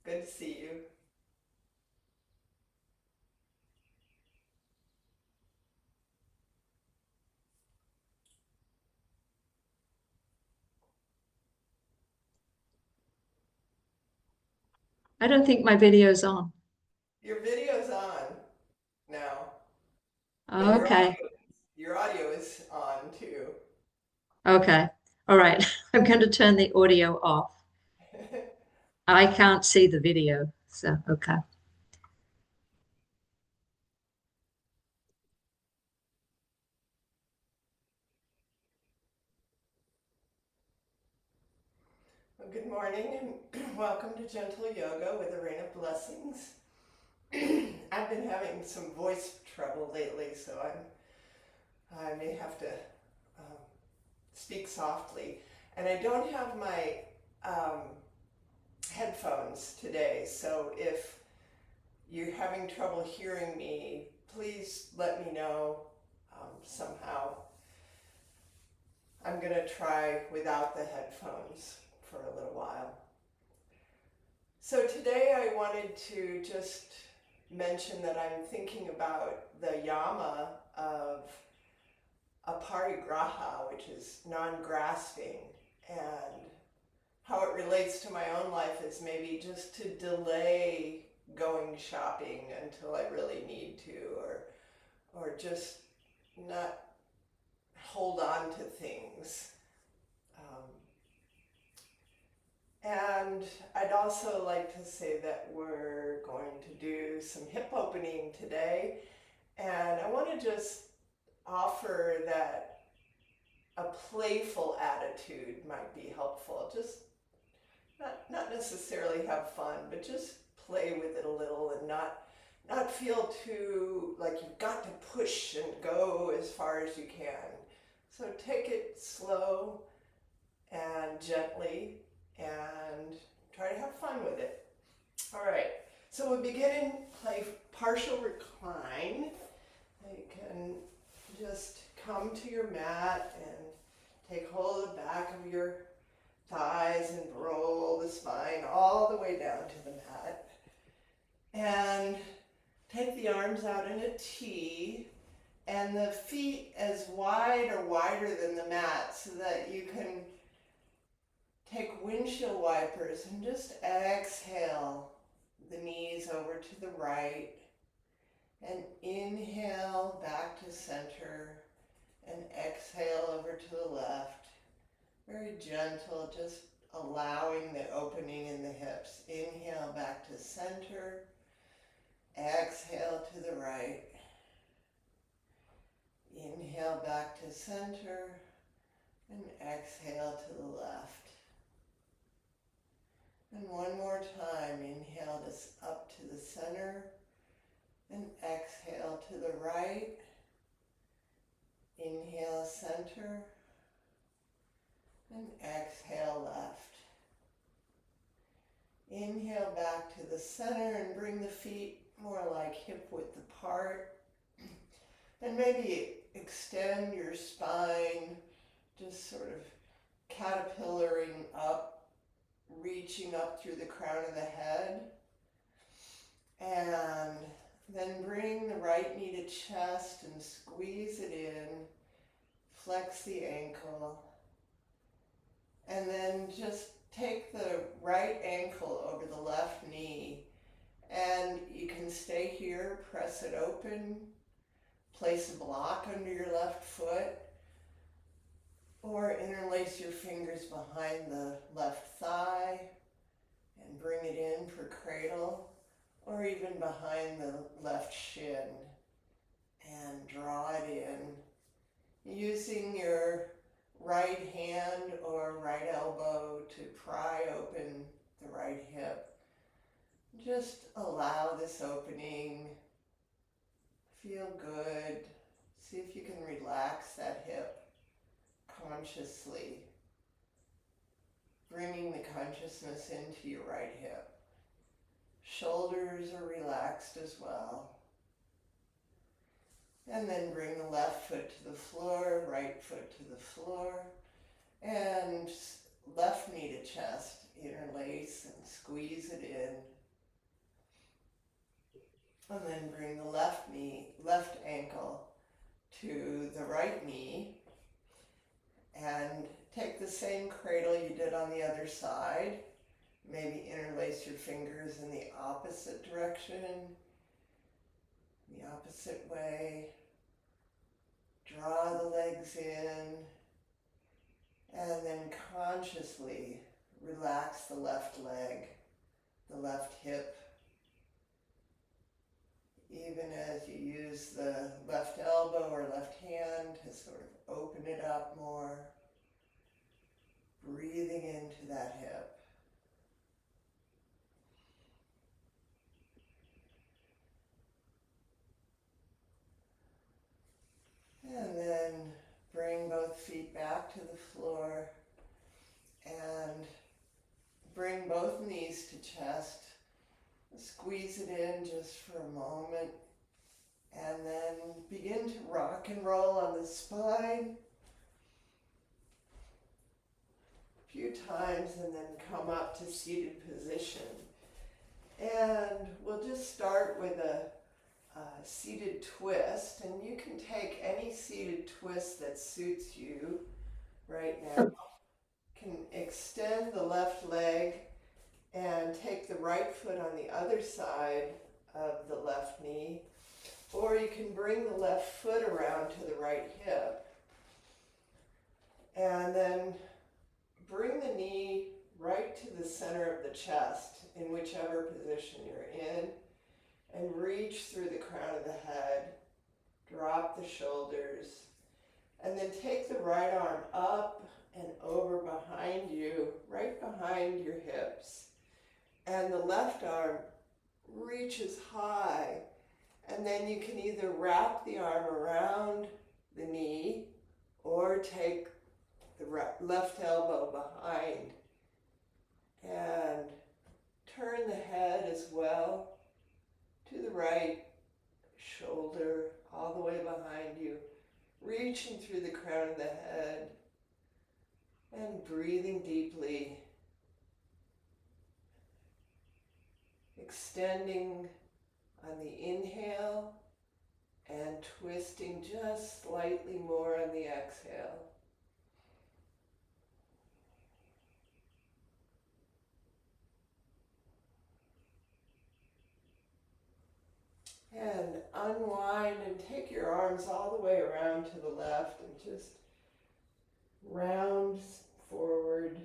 Good to see you. I don't think my video's on. Your video's on now, but Okay. your audio is on too. Okay. All right. I'm going to turn the audio off. I can't see the video. So, okay. Well, good morning and welcome to Gentle Yoga with a Rain of Blessings. I've been having some voice trouble lately, so I may have to um, speak softly. And I don't have my um, headphones today, so if you're having trouble hearing me, please let me know somehow. I'm going to try without the headphones for a little while. So today I wanted to just mention that I'm thinking about the yama of aparigraha, which is non-grasping, and how it relates to my own life is maybe just to delay going shopping until I really need to, or just not hold on to things. Um, and I'd also like to say that we're going to do some hip opening today, and I want to just offer that a playful attitude might be helpful. Just not necessarily have fun, but just play with it a little and not feel too like you've got to push and go as far as you can. So take it slow and gently and try to have fun with it. All right, so we begin in partial recline. You can just come to your mat and take hold of the back of your thighs and roll the spine all the way down to the mat. And take the arms out in a T and the feet as wide or wider than the mat so that you can take windshield wipers and just exhale the knees over to the right and inhale back to center and exhale over to the left. Very gentle, just allowing the opening in the hips. Inhale back to center, exhale to the right. Inhale back to center and exhale to the left. And one more time, inhale this up to the center and exhale to the right. Inhale center and exhale left. Inhale back to the center and bring the feet more like hip width apart. And maybe extend your spine, just sort of caterpillaring up, reaching up through the crown of the head. And then bring the right knee to chest and squeeze it in. Flex the ankle. And then just take the right ankle over the left knee. And you can stay here, press it open, place a block under your left foot, or interlace your fingers behind the left thigh and bring it in for cradle, or even behind the left shin and draw it in, using your right hand or right elbow to pry open the right hip. Just allow this opening. Feel good. See if you can relax that hip consciously, bringing the consciousness into your right hip. Shoulders are relaxed as well. And then bring the left foot to the floor, right foot to the floor, and left knee to chest. Interlace and squeeze it in. And then bring the left knee, left ankle to the right knee. And take the same cradle you did on the other side. Maybe interlace your fingers in the opposite direction, the opposite way. Draw the legs in, and then consciously relax the left leg, the left hip, even as you use the left elbow or left hand to sort of open it up more, breathing into that hip. And then bring both feet back to the floor and bring both knees to chest. Squeeze it in just for a moment and then begin to rock and roll on the spine a few times and then come up to seated position. And we'll just start with a seated twist, and you can take any seated twist that suits you right now. Can extend the left leg and take the right foot on the other side of the left knee, or you can bring the left foot around to the right hip and then bring the knee right to the center of the chest in whichever position you're in, and reach through the crown of the head, drop the shoulders, and then take the right arm up and over behind you, right behind your hips. And the left arm reaches high, and then you can either wrap the arm around the knee or take the left elbow behind and turn the head as well to the right shoulder, all the way behind you, reaching through the crown of the head and breathing deeply, extending on the inhale and twisting just slightly more on the exhale. And unwind and take your arms all the way around to the left and just round forward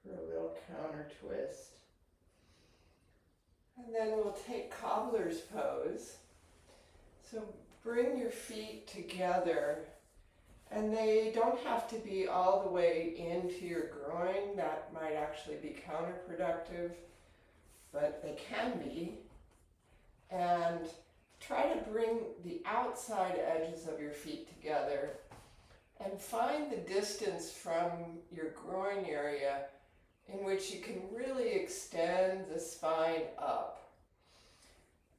for a little counter twist. And then we'll take cobbler's pose. So bring your feet together, and they don't have to be all the way into your groin. That might actually be counterproductive, but they can be. And try to bring the outside edges of your feet together and find the distance from your groin area in which you can really extend the spine up.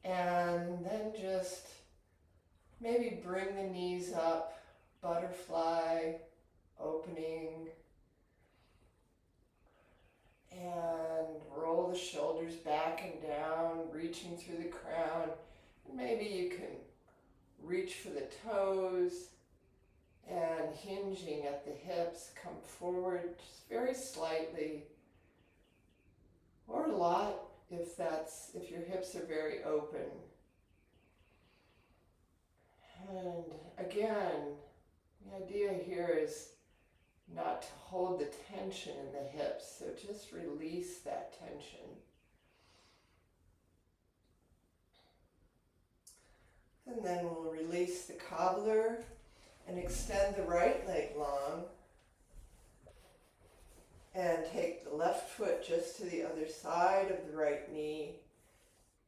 And then just maybe bring the knees up, butterfly, opening, and roll the shoulders back and down, reaching through the crown. Maybe you can reach for the toes and hinging at the hips, come forward just very slightly, or a lot if your hips are very open. And again, the idea here is not to hold the tension in the hips, so just release that tension. And then we'll release the cobbler and extend the right leg long and take the left foot just to the other side of the right knee.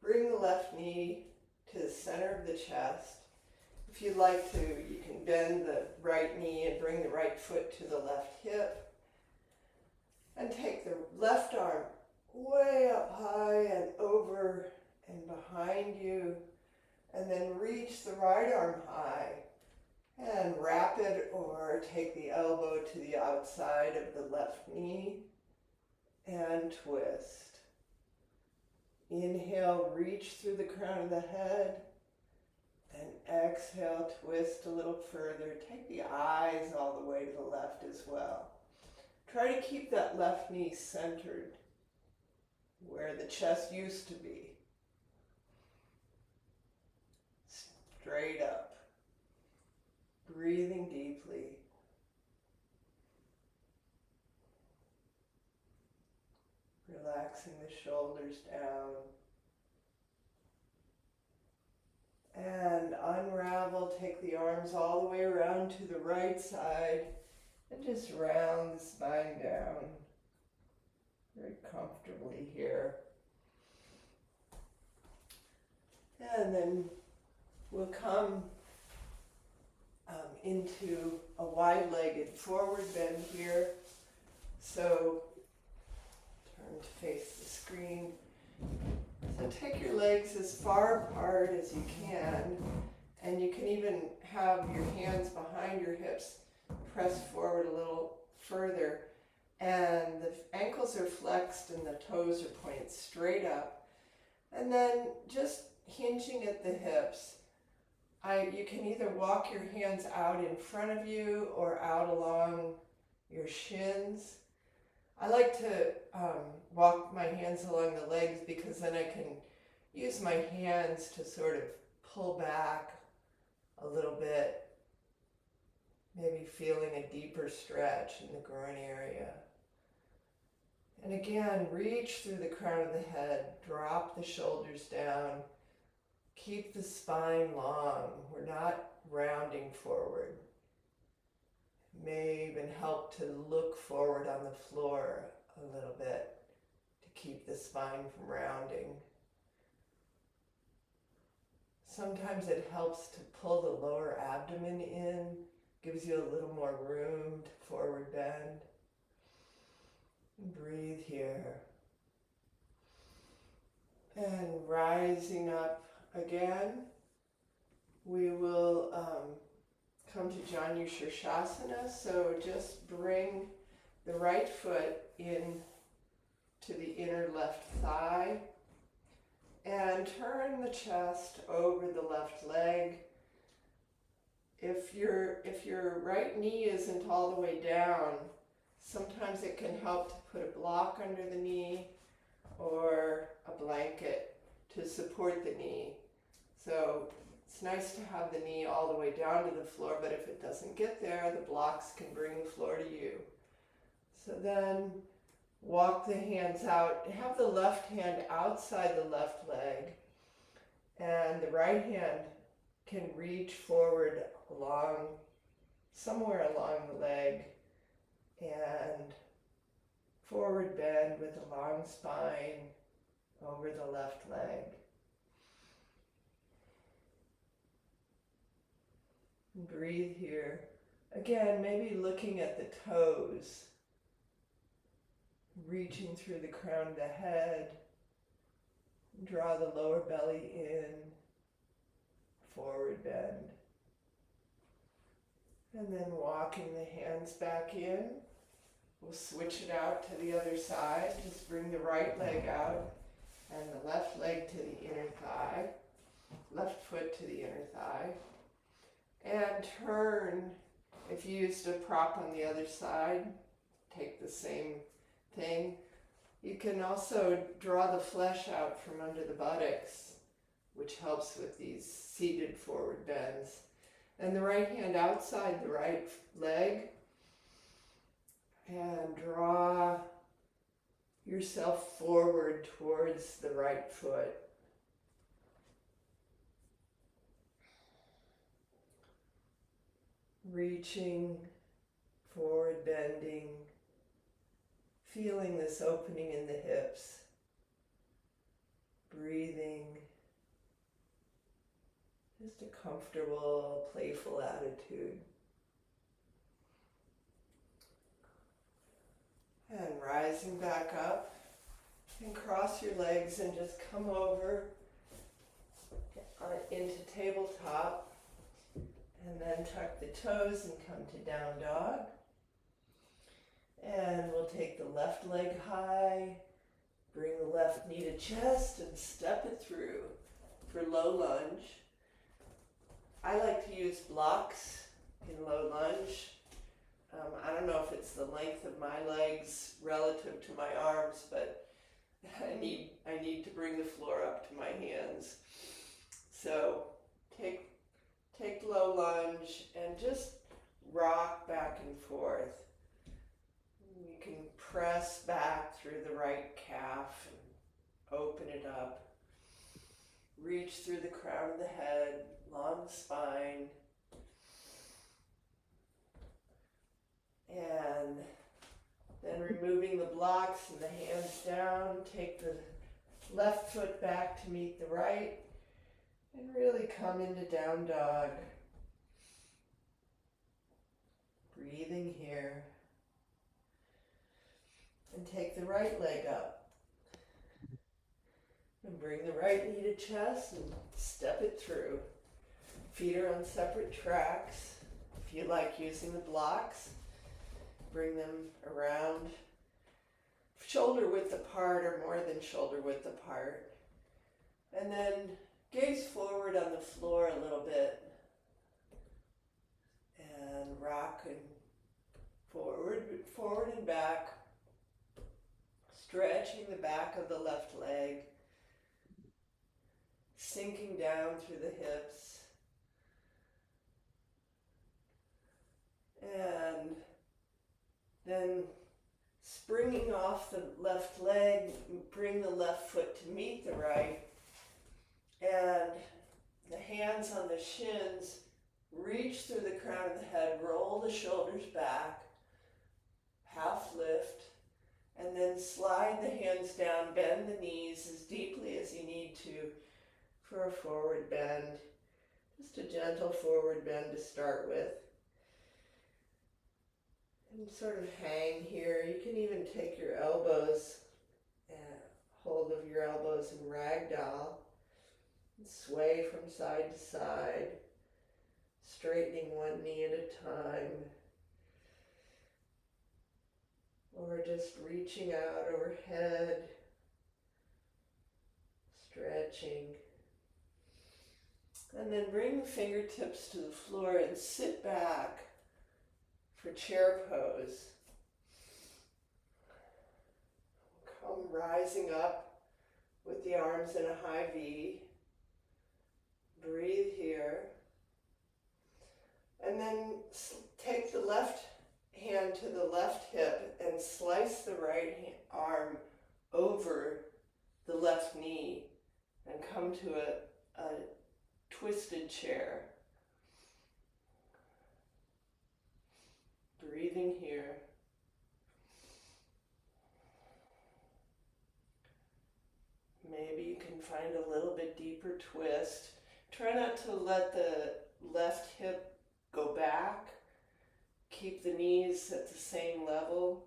Bring the left knee to the center of the chest. If you'd like to, you can bend the right knee and bring the right foot to the left hip. And take the left arm way up high and over and behind you. And then reach the right arm high and wrap it, or take the elbow to the outside of the left knee and twist. Inhale, reach through the crown of the head. Then exhale, twist a little further. Take the eyes all the way to the left as well. Try to keep that left knee centered where the chest used to be. Straight up. Breathing deeply. Relaxing the shoulders down. And unravel, take the arms all the way around to the right side and just round the spine down very comfortably here. And then we'll come into a wide-legged forward bend here. So turn to face the screen. So take your legs as far apart as you can, and you can even have your hands behind your hips, press forward a little further, and the ankles are flexed and the toes are pointed straight up. And then just hinging at the hips, you can either walk your hands out in front of you or out along your shins. I like to walk my hands along the legs because then I can use my hands to sort of pull back a little bit, maybe feeling a deeper stretch in the groin area. And again, reach through the crown of the head, drop the shoulders down, keep the spine long. We're not rounding forward. May even help to look forward on the floor a little bit to keep the spine from rounding. Sometimes it helps to pull the lower abdomen in, gives you a little more room to forward bend. And breathe here. And rising up again, we will come to Janu Shirshasana. So just bring the right foot in to the inner left thigh and turn the chest over the left leg. If your right knee isn't all the way down, sometimes it can help to put a block under the knee or a blanket to support the knee. So it's nice to have the knee all the way down to the floor, but if it doesn't get there, the blocks can bring the floor to you. So then walk the hands out. Have the left hand outside the left leg, and the right hand can reach forward along, somewhere along the leg, and forward bend with a long spine over the left leg. Breathe here. Again, maybe looking at the toes, reaching through the crown of the head. Draw the lower belly in, forward bend. And then walking the hands back in. We'll switch it out to the other side. Just bring the right leg out and the left leg to the inner thigh, left foot to the inner thigh. And turn. If you used a prop on the other side, take the same thing. You can also draw the flesh out from under the buttocks, which helps with these seated forward bends. And the right hand outside the right leg, and draw yourself forward towards the right foot. Reaching, forward bending, feeling this opening in the hips, breathing, just a comfortable, playful attitude. And rising back up, and cross your legs and just come over into tabletop. And then tuck the toes and come to down dog. And we'll take the left leg high, Bring the left knee to chest and step it through for low lunge. I like to use blocks in low lunge. I don't know if it's the length of my legs relative to my arms, but I need to bring the floor up to my hands. So take low lunge and just rock back and forth. You can press back through the right calf and open it up. Reach through the crown of the head, long spine. And then removing the blocks and the hands down, take the left foot back to meet the right, and really come into down dog. Breathing here. And take the right leg up. And bring the right knee to chest and step it through. Feet are on separate tracks. If you like using the blocks, bring them around shoulder width apart or more than shoulder width apart. And then gaze forward on the floor a little bit and rock and forward and back, stretching the back of the left leg, sinking down through the hips, and then springing off the left leg, bring the left foot to meet the right, and the hands on the shins, reach through the crown of the head, roll the shoulders back, half lift, and then slide the hands down, bend the knees as deeply as you need to for a forward bend. Just a gentle forward bend to start with. And sort of hang here. You can even take your elbows and hold of your elbows in ragdoll and sway from side to side, straightening one knee at a time, or just reaching out overhead, stretching. And then bring the fingertips to the floor and sit back for chair pose. Come rising up with the arms in a high V. Breathe here. And then take the left hand to the left hip and slice the right arm over the left knee and come to a twisted chair. Breathing here. Maybe you can find a little bit deeper twist. Try not to let the left hip go back. Keep the knees at the same level.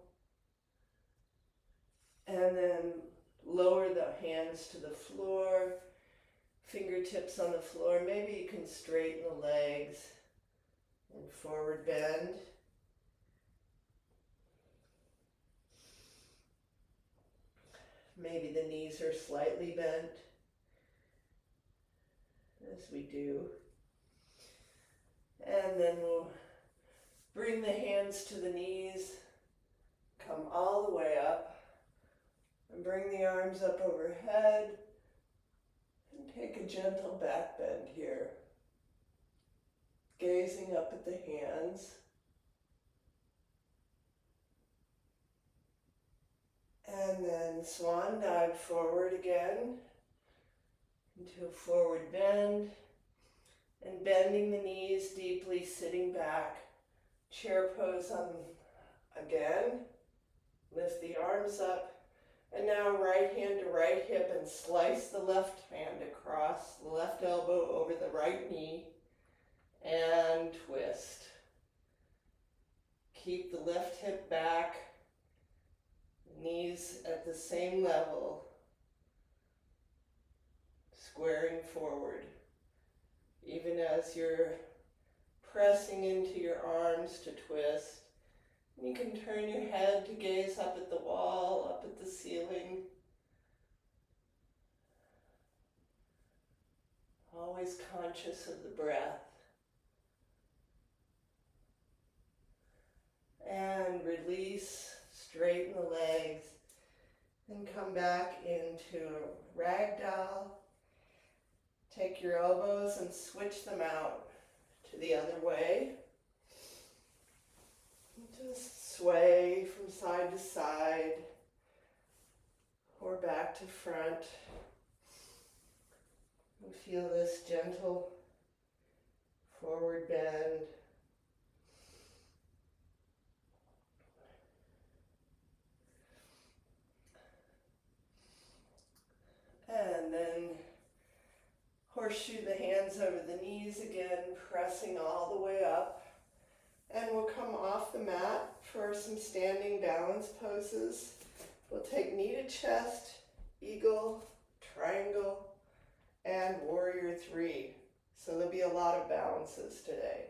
And then lower the hands to the floor, fingertips on the floor. Maybe you can straighten the legs and forward bend. Maybe the knees are slightly bent, as we do. And then we'll bring the hands to the knees, come all the way up, and bring the arms up overhead, and take a gentle back bend here. Gazing up at the hands. And then swan dive forward again into a forward bend, and bending the knees deeply, sitting back, chair pose on again, lift the arms up, and now right hand to right hip and slice the left hand across the left elbow over the right knee and twist. Keep the left hip back, knees at the same level, squaring forward. Even as you're pressing into your arms to twist, you can turn your head to gaze up at the wall, up at the ceiling, always conscious of the breath. And release, straighten the legs, and come back into ragdoll. Take your elbows and switch them out to the other way. Just sway from side to side or back to front. And feel this gentle forward bend. And then horseshoe the hands over the knees again, pressing all the way up. And we'll come off the mat for some standing balance poses. We'll take knee to chest, eagle, triangle, and warrior three. So there'll be a lot of balances today.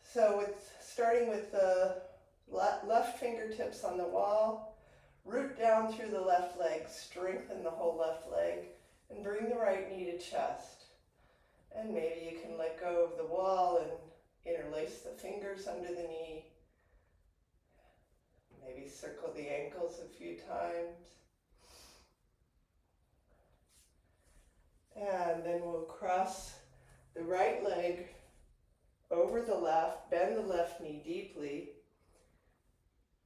So starting with the left fingertips on the wall, root down through the left leg, strengthen the whole left leg, and bring the right knee to chest. And maybe you can let go of the wall and interlace the fingers under the knee. Maybe circle the ankles a few times. And then we'll cross the right leg over the left, bend the left knee deeply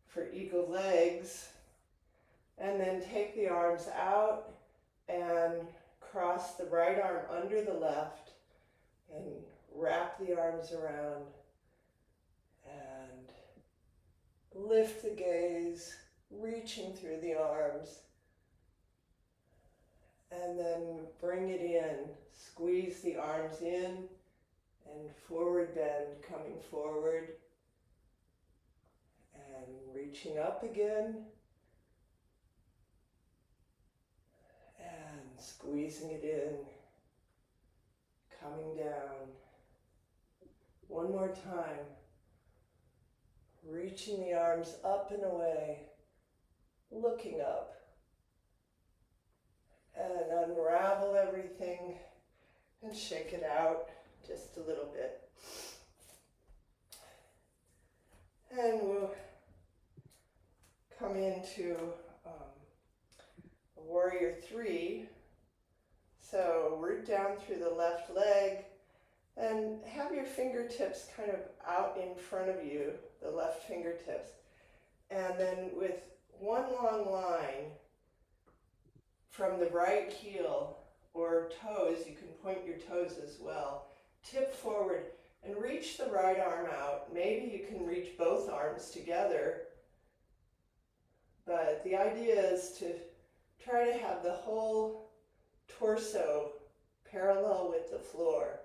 for eagle legs, and then take the arms out and cross the right arm under the left and wrap the arms around and lift the gaze, reaching through the arms, and then bring it in. Squeeze the arms in and forward bend, coming forward and reaching up again and squeezing it in, coming down. One more time. Reaching the arms up and away, looking up, and unravel everything and shake it out just a little bit. And we'll come into warrior three. So root down through the left leg and have your fingertips kind of out in front of you, the left fingertips. And then with one long line from the right heel or toes, you can point your toes as well, tip forward and reach the right arm out. Maybe you can reach both arms together, but the idea is to try to have the whole torso parallel with the floor.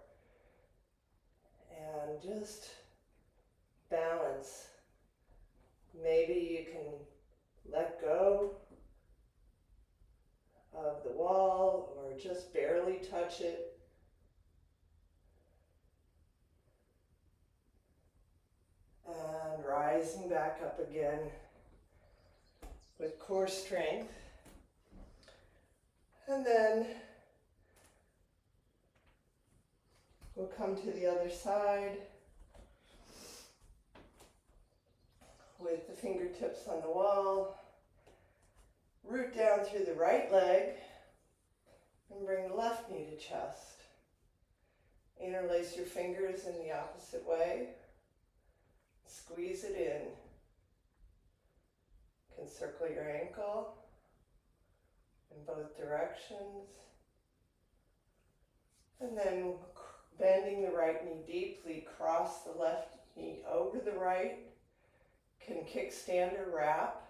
And just balance. Maybe you can let go of the wall or just barely touch it. And rising back up again with core strength. And then we'll come to the other side with the fingertips on the wall. Root down through the right leg and bring the left knee to chest. Interlace your fingers in the opposite way. Squeeze it in. You can circle your ankle in both directions. And then bending the right knee deeply, cross the left knee over the right. Can kickstand or wrap.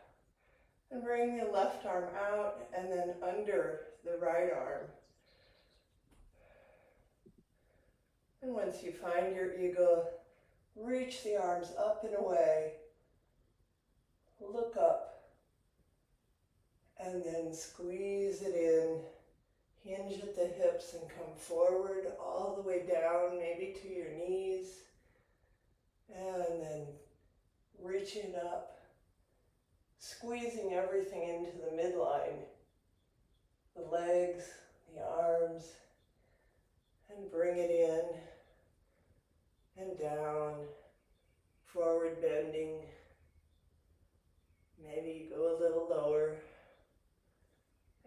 And bring the left arm out and then under the right arm. And once you find your eagle, reach the arms up and away. Look up. And then squeeze it in. Hinge at the hips and come forward all the way down, maybe to your knees. And then reaching up. Squeezing everything into the midline, the legs, the arms, And bring it in and down, forward bending. Maybe you go a little lower.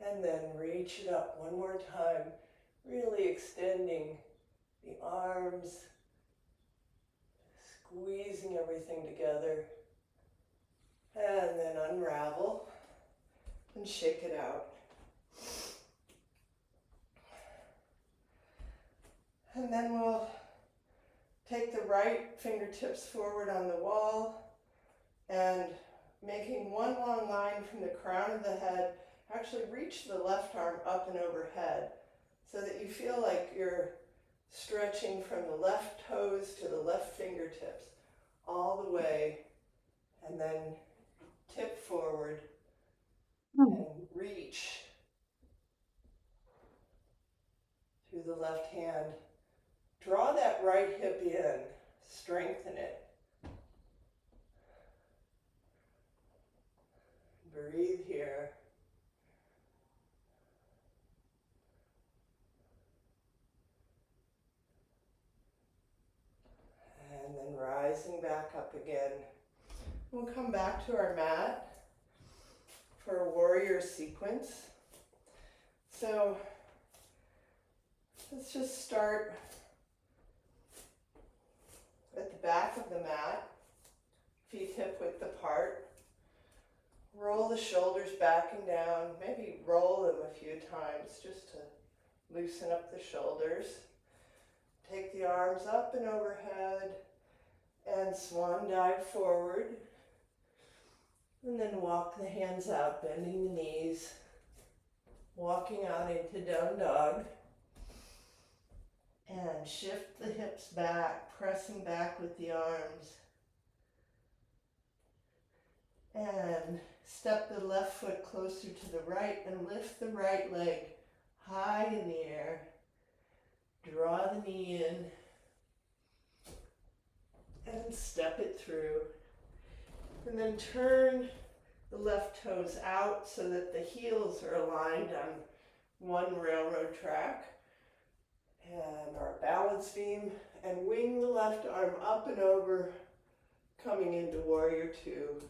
And then reach it up one more time, really extending the arms, squeezing everything together. And then unravel and shake it out. And then we'll take the right fingertips forward on the wall and making one long line from the crown of the head, actually reach the left arm up and overhead so that you feel like you're stretching from the left toes to the left fingertips all the way, and then tip forward and reach through the left hand. Draw that right hip in, strengthen it. Breathe here. And then rising back up again. We'll come back to our mat for a warrior sequence. So let's just start at the back of the mat, feet hip width apart. Roll the shoulders back and down, maybe roll them a few times just to loosen up the shoulders. Take the arms up and overhead and swan dive forward. And then walk the hands out, bending the knees, walking out into down dog. And shift the hips back, pressing back with the arms. And step the left foot closer to the right and lift the right leg high in the air. Draw the knee in and step it through. And then turn the left toes out so that the heels are aligned on one railroad track and our balance beam, and wing the left arm up and over, coming into warrior two.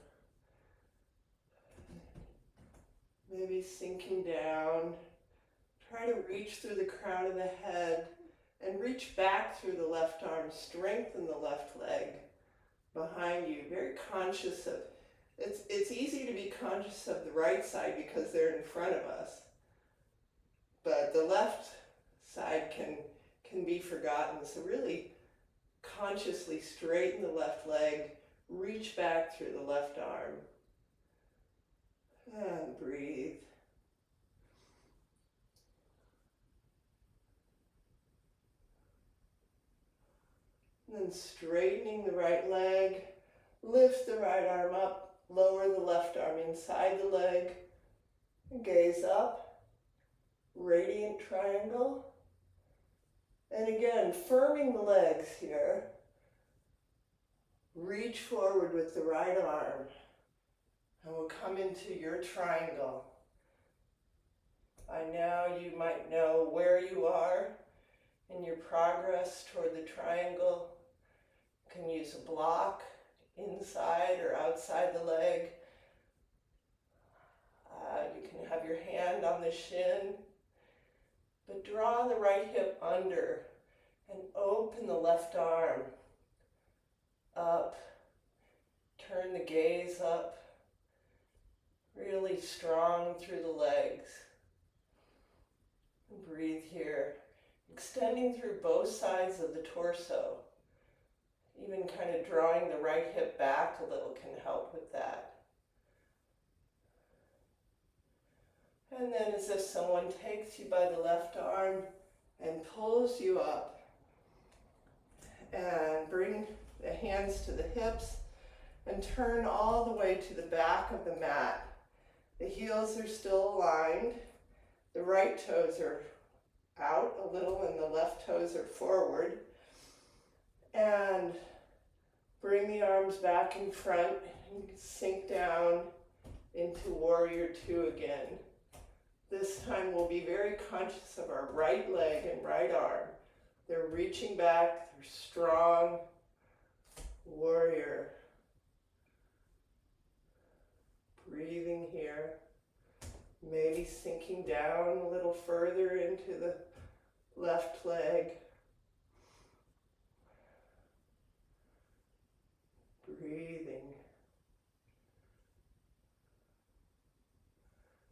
Maybe sinking down. Try to reach through the crown of the head and reach back through the left arm. Strengthen the left leg behind you. Very conscious of, it's easy to be conscious of the right side because they're in front of us. But the left side can be forgotten. So really consciously straighten the left leg, reach back through the left arm. And breathe. And then straightening the right leg, lift the right arm up, lower the left arm inside the leg, and gaze up, radiant triangle. And again, firming the legs here, reach forward with the right arm. And we'll come into your triangle. By now you might know where you are in your progress toward the triangle. You can use a block inside or outside the leg. You can have your hand on the shin. But draw the right hip under and open the left arm up. Turn the gaze up. Really strong through the legs. And breathe here. Extending through both sides of the torso. Even kind of drawing the right hip back a little can help with that. And then as if someone takes you by the left arm and pulls you up. And bring the hands to the hips and turn all the way to the back of the mat. The heels are still aligned. The right toes are out a little and the left toes are forward. And bring the arms back in front and sink down into warrior two again. This time we'll be very conscious of our right leg and right arm. They're reaching back, they're strong, warrior. Breathing here. Maybe sinking down a little further into the left leg. Breathing.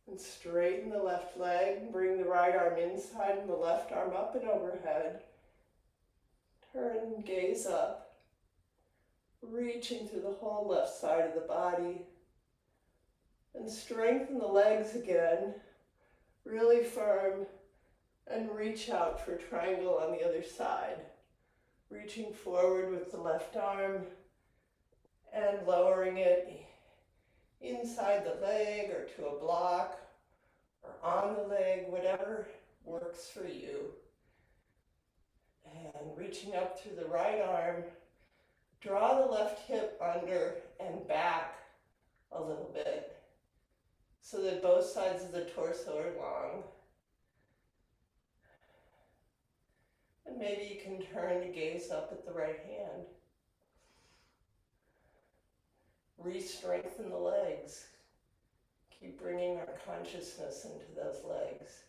And straighten the left leg. Bring the right arm inside and the left arm up and overhead. Turn and gaze up. Reaching through the whole left side of the body. And strengthen the legs again. Really firm. And reach out for triangle on the other side. Reaching forward with the left arm and lowering it inside the leg or to a block or on the leg, whatever works for you. And reaching up through the right arm, draw the left hip under and back a little bit so that both sides of the torso are long. And maybe you can turn to gaze up at the right hand. Re-strengthen the legs. Keep bringing our consciousness into those legs.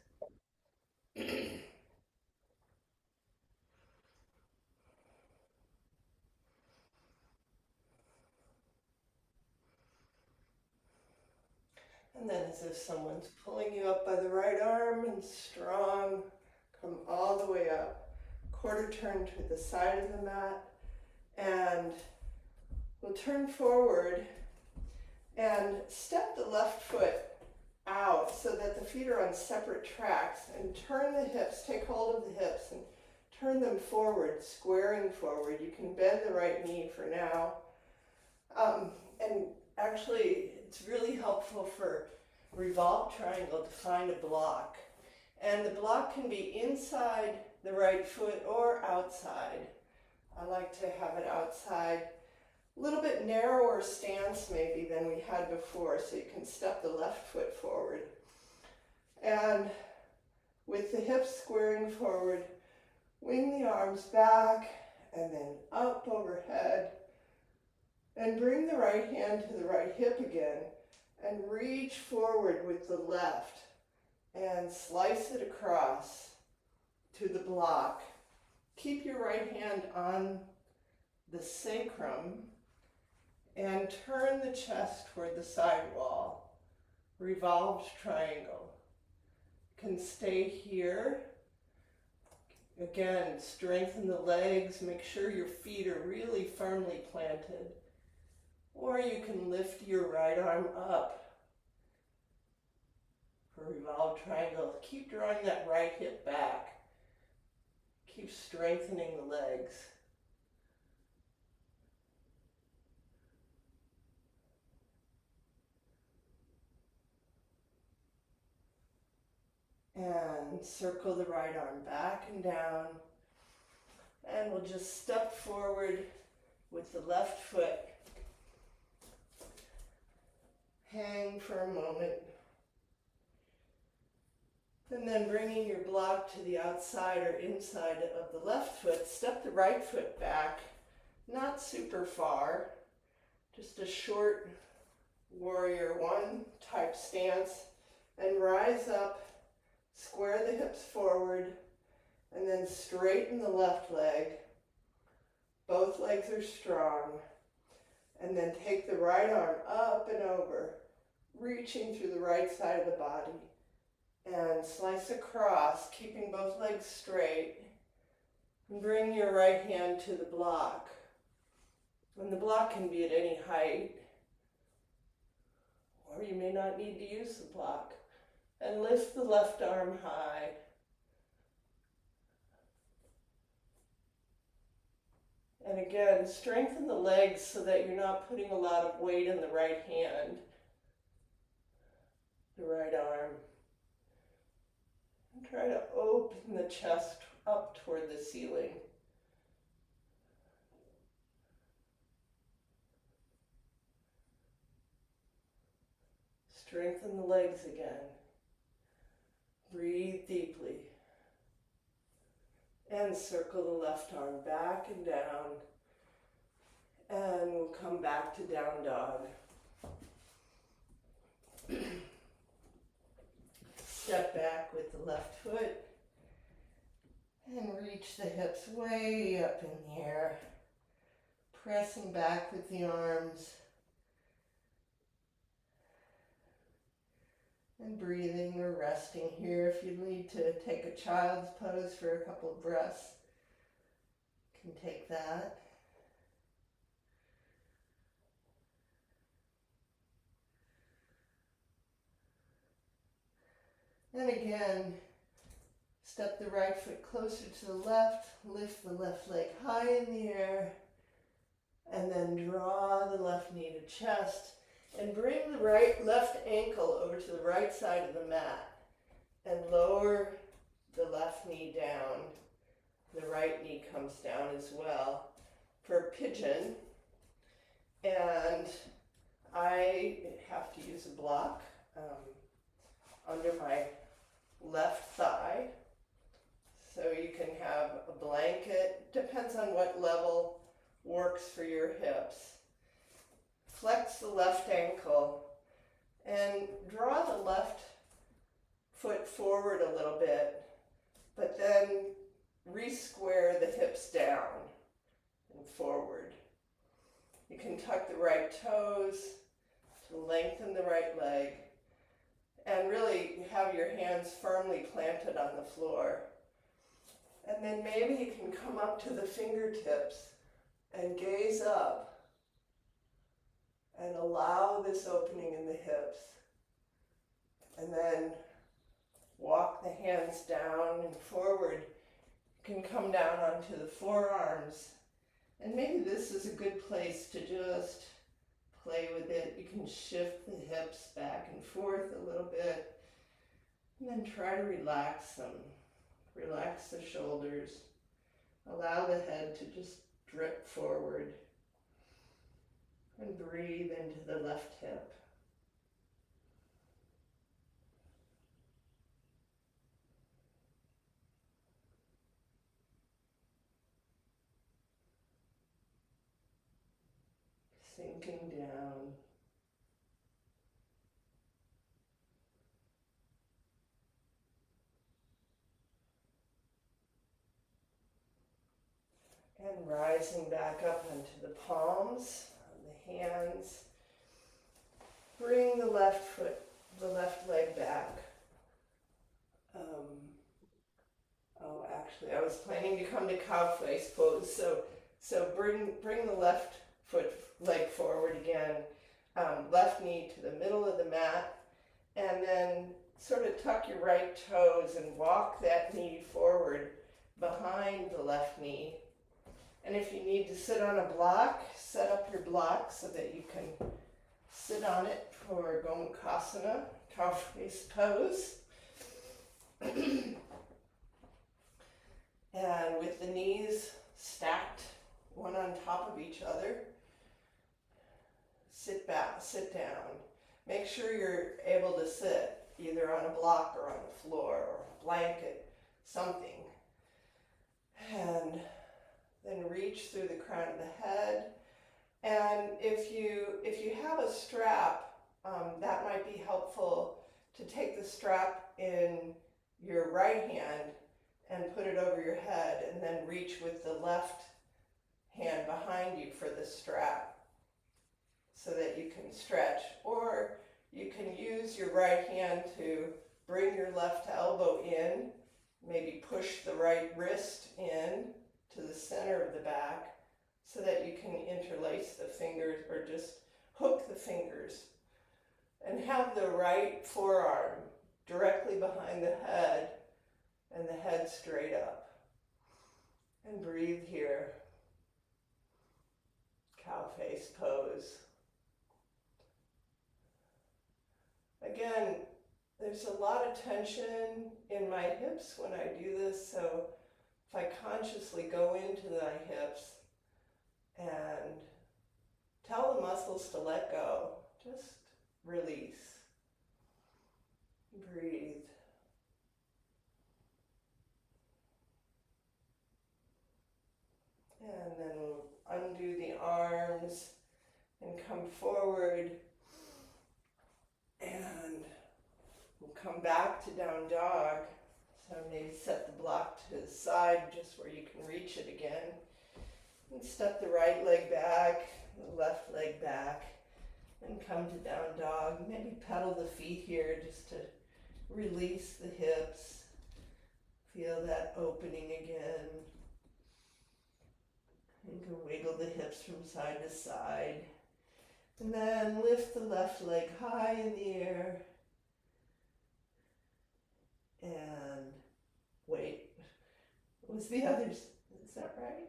And then as if someone's pulling you up by the right arm and strong, come all the way up. Quarter turn to the side of the mat, and we'll turn forward and step the left foot out so that the feet are on separate tracks, and turn the hips, take hold of the hips and turn them forward, squaring forward. You can bend the right knee for now. And actually, it's really helpful for revolved triangle to find a block. And the block can be inside the right foot or outside. I like to have it outside. A little bit narrower stance maybe than we had before, so you can step the left foot forward. And with the hips squaring forward, wing the arms back and then up overhead. And bring the right hand to the right hip again and reach forward with the left and slice it across to the block. Keep your right hand on the sacrum and turn the chest toward the side wall. Revolved triangle. Can stay here. Again, strengthen the legs. Make sure your feet are really firmly planted. Or you can lift your right arm up for revolved triangle. Keep drawing that right hip back. Keep strengthening the legs. And circle the right arm back and down. And we'll just step forward with the left foot. Hang for a moment. And then bringing your block to the outside or inside of the left foot, step the right foot back, not super far, just a short warrior one type stance, and rise up, square the hips forward, and then straighten the left leg. Both legs are strong. And then take the right arm up and over, reaching through the right side of the body. And slice across, keeping both legs straight. And bring your right hand to the block. And the block can be at any height. Or you may not need to use the block. And lift the left arm high. And again, strengthen the legs so that you're not putting a lot of weight in the right hand, the right arm. And try to open the chest up toward the ceiling. Strengthen the legs again. Breathe deeply. And circle the left arm back and down. And we'll come back to down dog. Step back with the left foot and reach the hips way up in the air. Pressing back with the arms. And breathing or resting here. If you need to take a child's pose for a couple of breaths, you can take that. And again, step the right foot closer to the left, lift the left leg high in the air, and then draw the left knee to chest, and bring the left ankle over to the right side of the mat, and lower the left knee down. The right knee comes down as well for pigeon, and I have to use a block under my left thigh. So you can have a blanket, depends on what level works for your hips. Flex the left ankle and draw the left foot forward a little bit, but then re-square the hips down and forward. You can tuck the right toes to lengthen the right leg, and really have your hands firmly planted on the floor. And then maybe you can come up to the fingertips and gaze up and allow this opening in the hips. And then walk the hands down and forward. You can come down onto the forearms. And maybe this is a good place to just play with it. You can shift the hips back and forth a little bit, and then try to relax them. Relax the shoulders. Allow the head to just drip forward, and breathe into the left hip. Sinking down. And rising back up onto the palms, on the hands. Bring the left foot, the left leg back. Actually, I was planning to come to cow face pose, so bring the left leg forward again, left knee to the middle of the mat, and then sort of tuck your right toes and walk that knee forward behind the left knee. And if you need to sit on a block, set up your block so that you can sit on it for Gomukhasana, cow face pose. And with the knees stacked one on top of each other, sit back, sit down. Make sure you're able to sit either on a block or on the floor or a blanket, something. And then reach through the crown of the head. And if you have a strap, that might be helpful to take the strap in your right hand and put it over your head, and then reach with the left hand behind you for the strap so that you can stretch. Or you can use your right hand to bring your left elbow in, maybe push the right wrist in to the center of the back so that you can interlace the fingers or just hook the fingers, and have the right forearm directly behind the head and the head straight up. And breathe here. Cow face pose. Again, there's a lot of tension in my hips when I do this, so if I consciously go into my hips and tell the muscles to let go, just release. Breathe. come back to down dog. So maybe set the block to the side just where you can reach it again. And step the right leg back, the left leg back, and come to down dog. Maybe pedal the feet here just to release the hips. Feel that opening again. You can wiggle the hips from side to side. And then lift the left leg high in the air. And wait, what was the others? Is that right?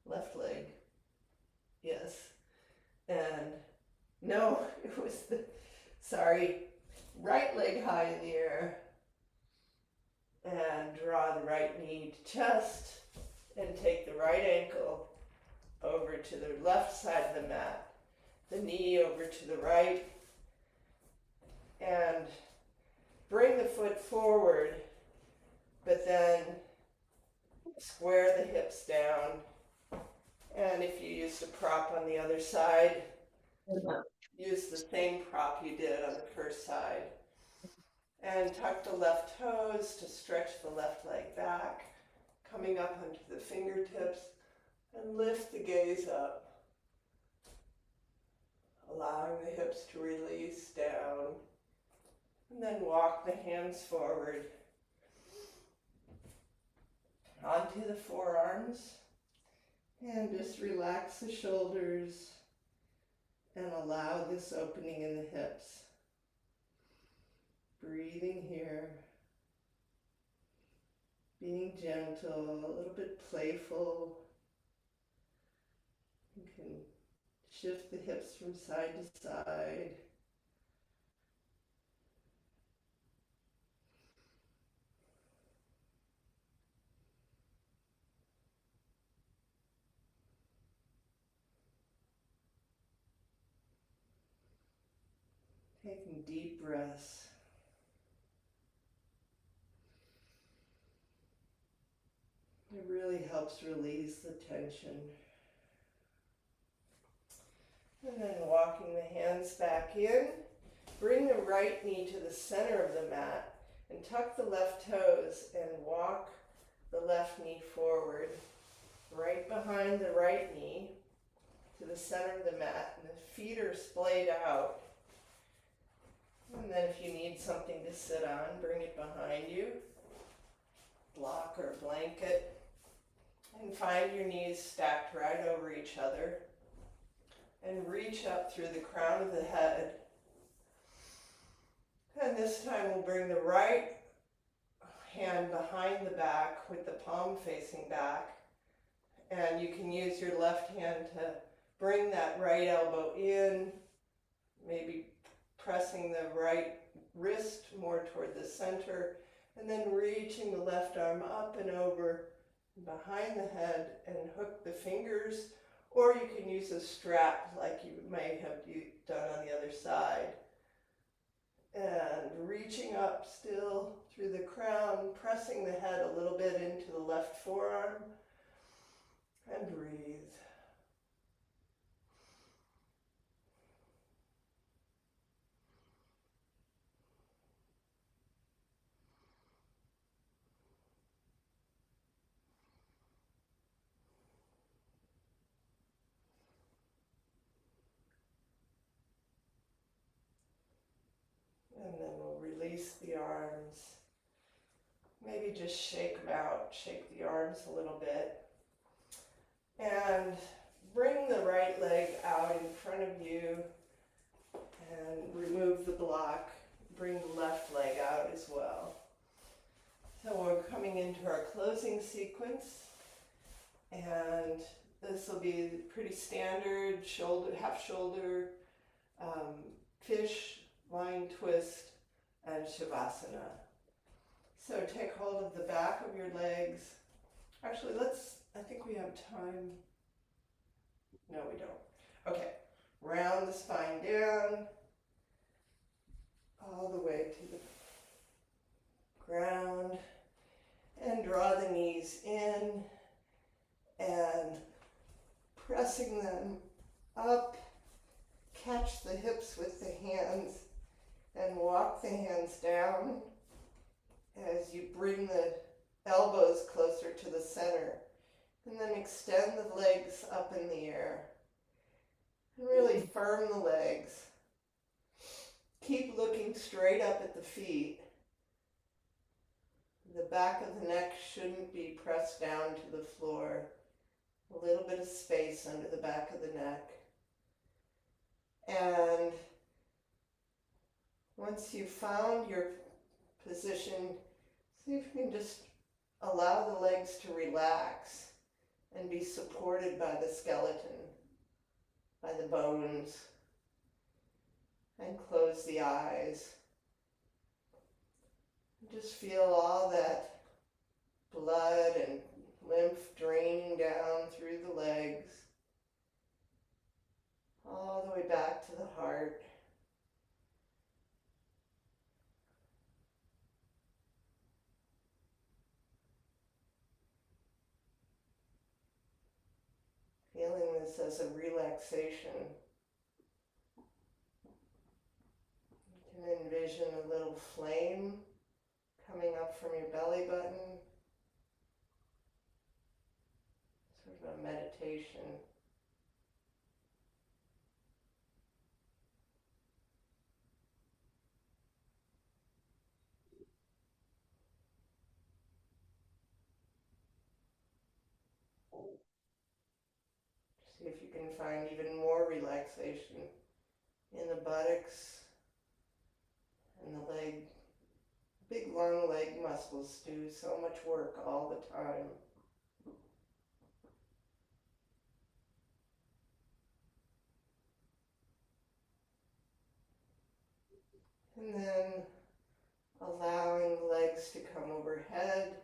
Left leg. Yes. And no, it was right leg high in the air. And draw the right knee to chest and take the right ankle over to the left side of the mat. The knee over to the right. And bring the foot forward, but then square the hips down. And if you used a prop on the other side, use the same prop you did on the first side. And tuck the left toes to stretch the left leg back, coming up onto the fingertips, and lift the gaze up, allowing the hips to release down. And then walk the hands forward onto the forearms and just relax the shoulders and allow this opening in the hips. Breathing here, being gentle, a little bit playful. You can shift the hips from side to side. Taking deep breaths. It really helps release the tension. And then walking the hands back in. Bring the right knee to the center of the mat and tuck the left toes and walk the left knee forward, right behind the right knee to the center of the mat. And the feet are splayed out. And then if you need something to sit on, bring it behind you, block or blanket, and find your knees stacked right over each other. And reach up through the crown of the head. And this time we'll bring the right hand behind the back with the palm facing back. And you can use your left hand to bring that right elbow in, maybe pressing the right wrist more toward the center, and then reaching the left arm up and over behind the head and hook the fingers, or you can use a strap like you may have done on the other side. And reaching up still through the crown, pressing the head a little bit into the left forearm, and breathe. And then we'll release the arms. Maybe just shake them out, shake the arms a little bit. And bring the right leg out in front of you and remove the block. Bring the left leg out as well. So we're coming into our closing sequence. And this will be pretty standard shoulder, half shoulder, fish, lying twist, and shavasana. So take hold of the back of your legs. Actually, I think we have time. No, we don't. Okay, round the spine down, all the way to the ground, and draw the knees in, and pressing them up, catch the hips with the hands, and walk walk the hands down as you bring the elbows closer to the center. And then extend the legs up in the air. And really firm the legs. Keep looking straight up at the feet. The back of the neck shouldn't be pressed down to the floor. A little bit of space under the back of the neck. And once you've found your position, see if you can just allow the legs to relax and be supported by the skeleton, by the bones, and close the eyes. Just feel all that blood and lymph draining down through the legs, all the way back to the heart. Feeling this as a relaxation. You can envision a little flame coming up from your belly button. Sort of a meditation. See if you can find even more relaxation in the buttocks and the leg. Big long leg muscles do so much work all the time. And then allowing the legs to come overhead,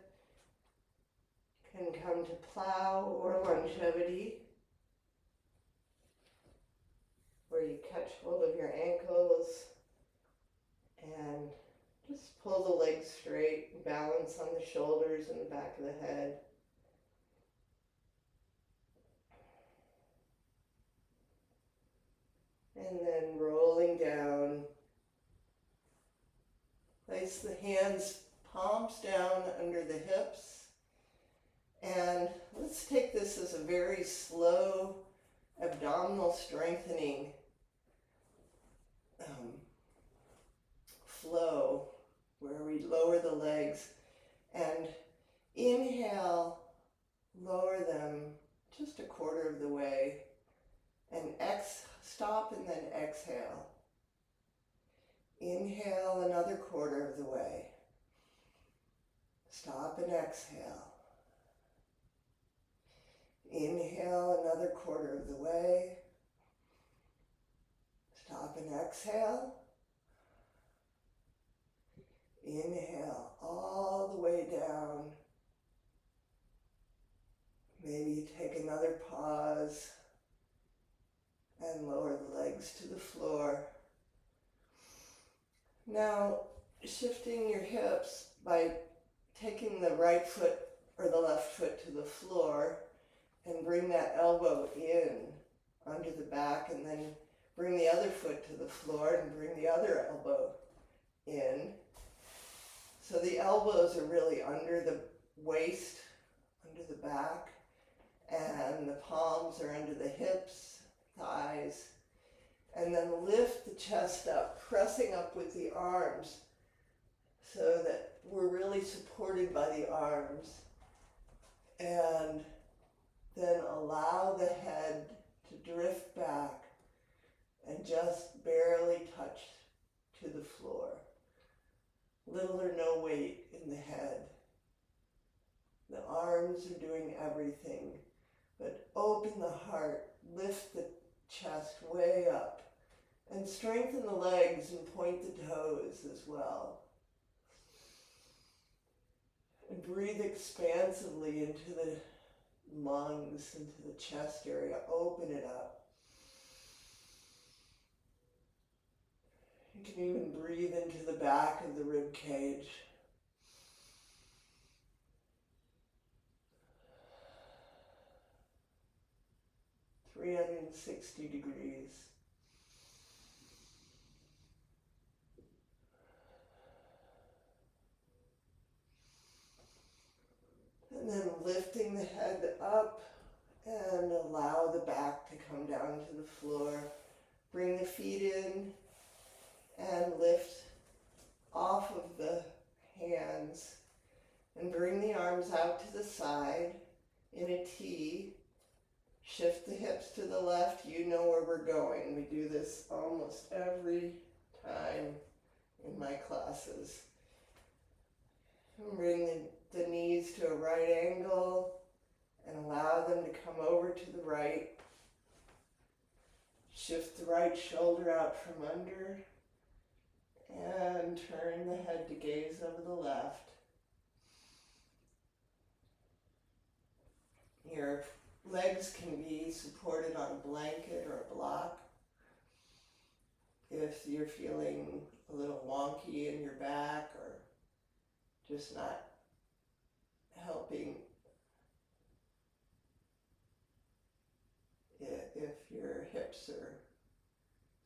can come to plow or longevity, where you catch hold of your ankles and just pull the legs straight, balance on the shoulders and the back of the head. And then rolling down. Place the hands, palms down under the hips. And let's take this as a very slow abdominal strengthening flow, where we lower the legs and inhale, lower them just a quarter of the way, and stop and then exhale. Inhale another quarter of the way. Stop and exhale. Inhale another quarter of the way. Stop and exhale. Inhale all the way down. Maybe take another pause and lower the legs to the floor. Now, shifting your hips by taking the right foot or the left foot to the floor and bring that elbow in under the back, and then bring the other foot to the floor and bring the other elbow in. So the elbows are really under the waist, under the back, and the palms are under the hips, thighs. And then lift the chest up, pressing up with the arms so that we're really supported by the arms. And then allow the head to drift back and just barely touch to the floor. Little or no weight in the head. The arms are doing everything, but open the heart, lift the chest way up, and strengthen the legs and point the toes as well. And breathe expansively into the lungs, into the chest area. Open it up. You can even breathe into the back of the rib cage. (360 degrees). And then lifting the head up and allow the back to come down to the floor. Bring the feet in and lift off of the hands and bring the arms out to the side in a T. Shift the hips to the left. You know where we're going. We do this almost every time in my classes. And bring the knees to a right angle and allow them to come over to the right. Shift the right shoulder out from under and turn the head to gaze over the left. Your legs can be supported on a blanket or a block. If you're feeling a little wonky in your back or just not helping, if your hips are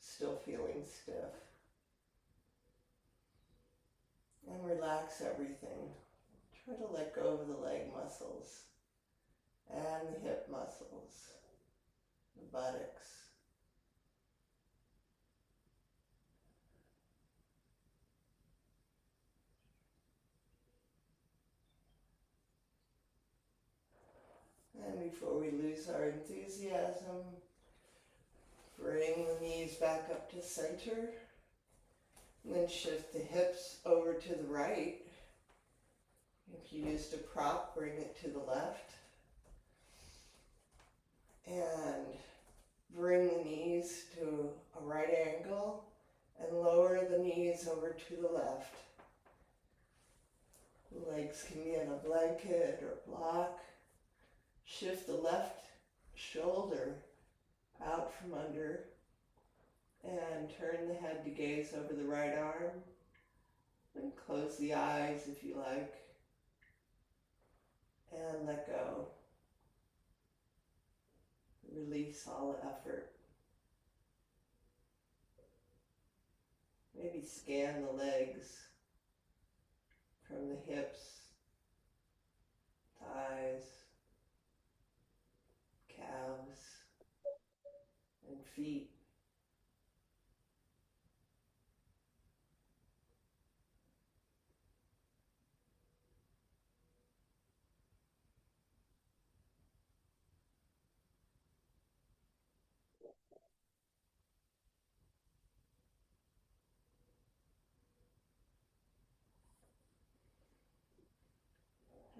still feeling stiff. And relax everything. Try to let go of the leg muscles and the hip muscles, the buttocks. And before we lose our enthusiasm, bring the knees back up to center. And then shift the hips over to the right. If you used a prop, bring it to the left. And bring the knees to a right angle and lower the knees over to the left. The legs can be on a blanket or block. Shift the left shoulder out from under and turn the head to gaze over the right arm. And close the eyes if you like. And let go. Release all effort. Maybe scan the legs from the hips, thighs, calves, and feet.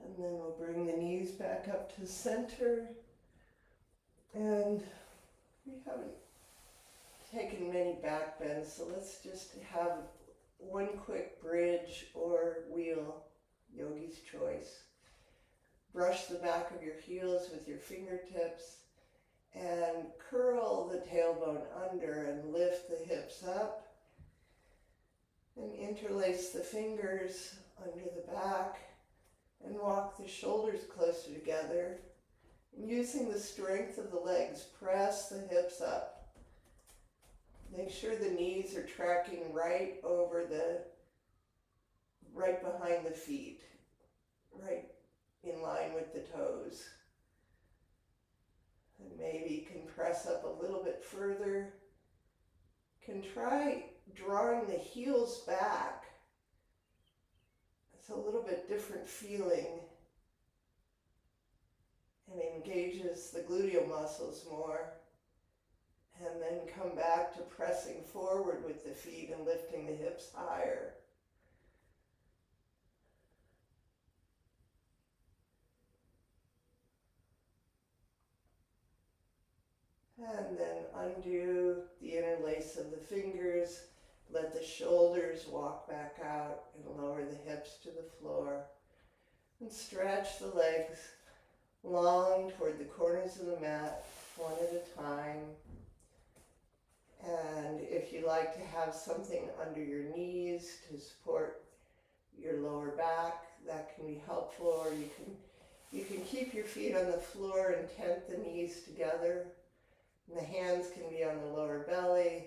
And then we'll bring the knees back up to center. And we haven't taken many back bends, so let's just have one quick bridge or wheel, yogi's choice. Brush the back of your heels with your fingertips and curl the tailbone under and lift the hips up and interlace the fingers under the back and walk the shoulders closer together. And using the strength of the legs, press the hips up. Make sure the knees are tracking right behind the feet, right in line with the toes. And maybe you can press up a little bit further. Can try drawing the heels back. It's a little bit different feeling and engages the gluteal muscles more. And then come back to pressing forward with the feet and lifting the hips higher. And then undo the interlace of the fingers. Let the shoulders walk back out and lower the hips to the floor. And stretch the legs long toward the corners of the mat, one at a time. And if you like to have something under your knees to support your lower back, that can be helpful. Or you can keep your feet on the floor and tent the knees together. And the hands can be on the lower belly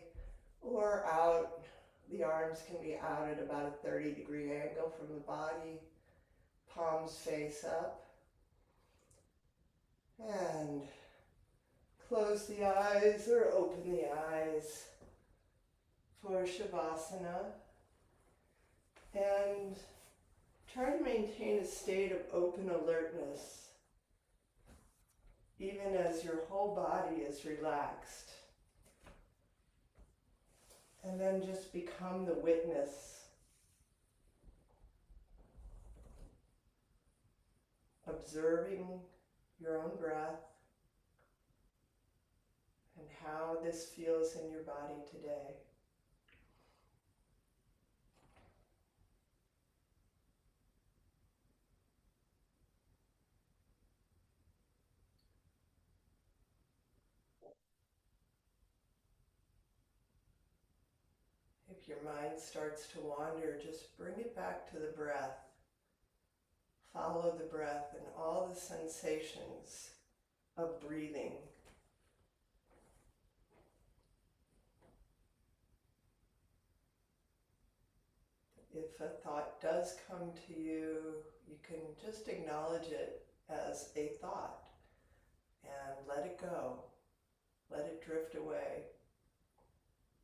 or out. The arms can be out at about a 30-degree angle from the body. Palms face up. And close the eyes or open the eyes for Shavasana. And try to maintain a state of open alertness, even as your whole body is relaxed. And then just become the witness, observing your own breath and how this feels in your body today. If your mind starts to wander, just bring it back to the breath. Follow the breath and all the sensations of breathing. If a thought does come to you, you can just acknowledge it as a thought and let it go. Let it drift away.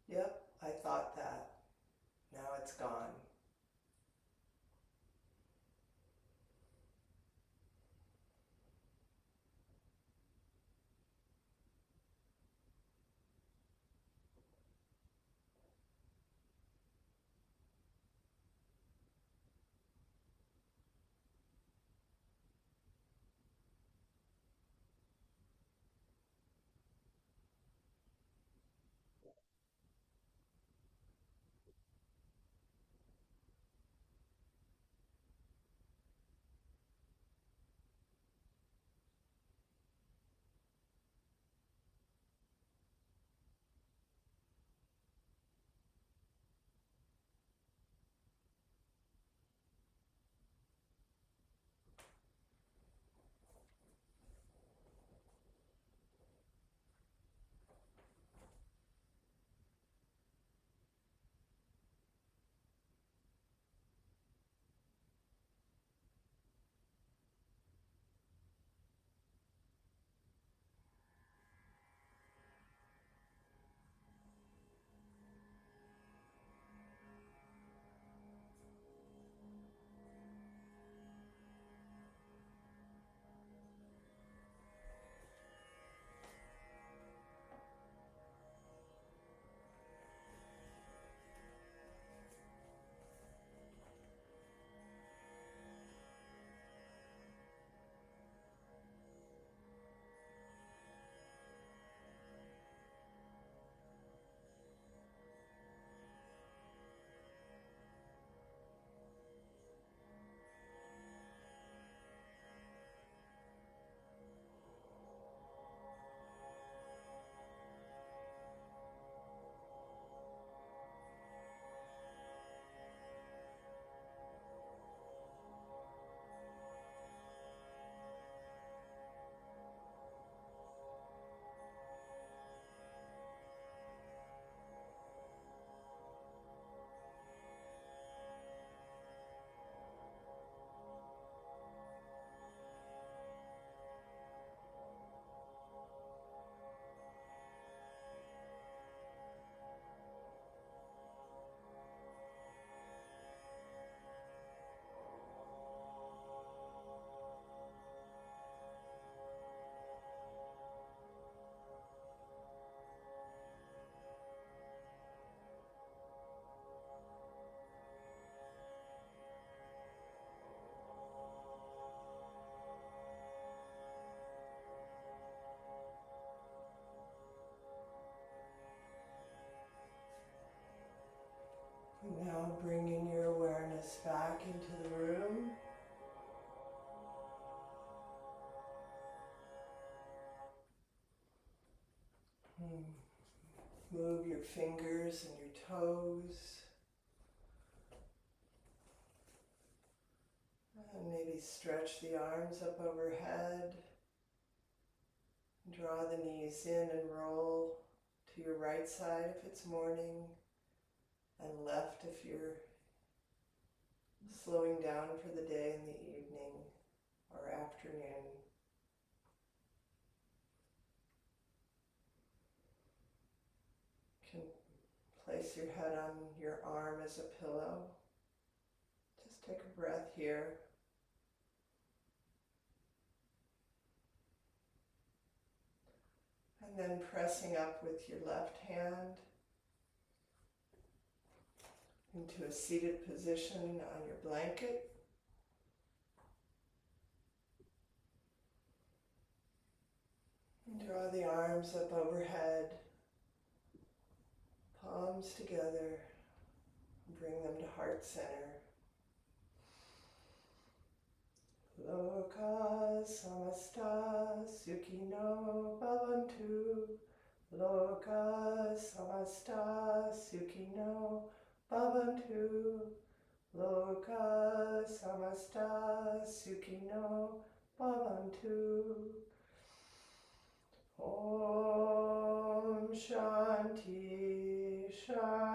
Yep, I thought that. Now it's gone. Now bringing your awareness back into the room. Move your fingers and your toes. And maybe stretch the arms up overhead. Draw the knees in and roll to your right side if it's morning, and left if you're slowing down for the day in the evening or afternoon. Place your head on your arm as a pillow. Just take a breath here. And then pressing up with your left hand into a seated position on your blanket. And draw the arms up overhead, palms together, and bring them to heart center. Loka samasta sukhino bhavantu. Loka samasta sukhino bhavantu. Loka samasta sukhino bhavantu. Om Shanti Shanti.